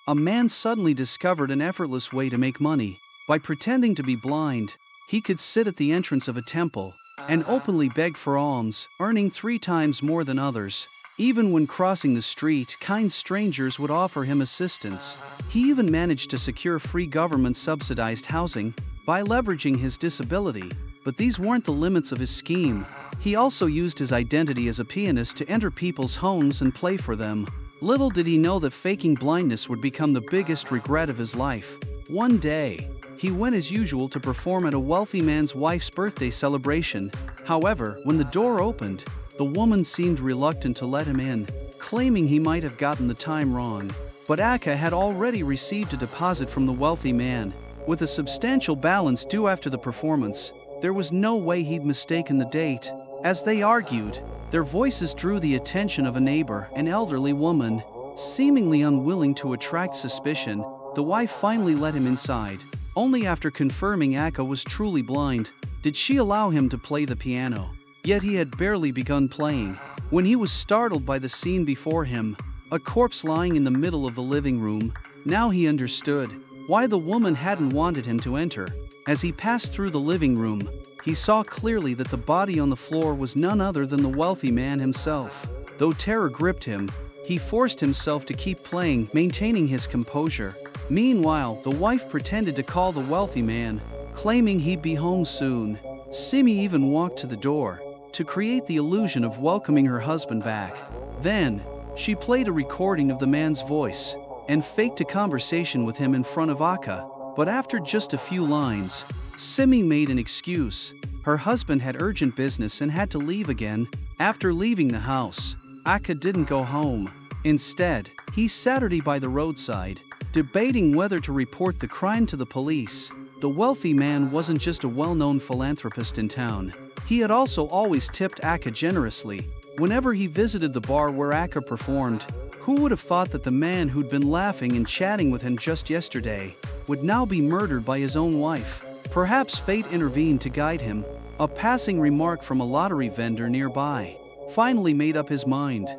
a man suddenly discovered an effortless way to make money. By pretending to be blind, he could sit at the entrance of a temple and openly beg for alms, earning 3 times more than others. Even when crossing the street, kind strangers would offer him assistance. He even managed to secure free government-subsidized housing by leveraging his disability. But these weren't the limits of his scheme. He also used his identity as a pianist to enter people's homes and play for them. Little did he know that faking blindness would become the biggest regret of his life. One day, he went as usual to perform at a wealthy man's wife's birthday celebration. However, when the door opened, the woman seemed reluctant to let him in, claiming he might have gotten the time wrong. But Aka had already received a deposit from the wealthy man, with a substantial balance due after the performance. There was no way he'd mistaken the date. As they argued, their voices drew the attention of a neighbor, an elderly woman. Seemingly unwilling to attract suspicion, the wife finally let him inside. Only after confirming Aka was truly blind did she allow him to play the piano. Yet he had barely begun playing when he was startled by the scene before him, a corpse lying in the middle of the living room. Now he understood why the woman hadn't wanted him to enter. As he passed through the living room, he saw clearly that the body on the floor was none other than the wealthy man himself. Though terror gripped him, he forced himself to keep playing, maintaining his composure. Meanwhile, the wife pretended to call the wealthy man, claiming he'd be home soon. Simi even walked to the door to create the illusion of welcoming her husband back. Then, she played a recording of the man's voice and faked a conversation with him in front of Aka. But after just a few lines, Simi made an excuse. Her husband had urgent business and had to leave again. After leaving the house, Aka didn't go home. Instead, he sat by the roadside, debating whether to report the crime to the police. The wealthy man wasn't just a well-known philanthropist in town. He had also always tipped Aka generously whenever he visited the bar where Aka performed. Who would have thought that the man who'd been laughing and chatting with him just yesterday would now be murdered by his own wife? Perhaps fate intervened to guide him. A passing remark from a lottery vendor nearby finally made up his mind.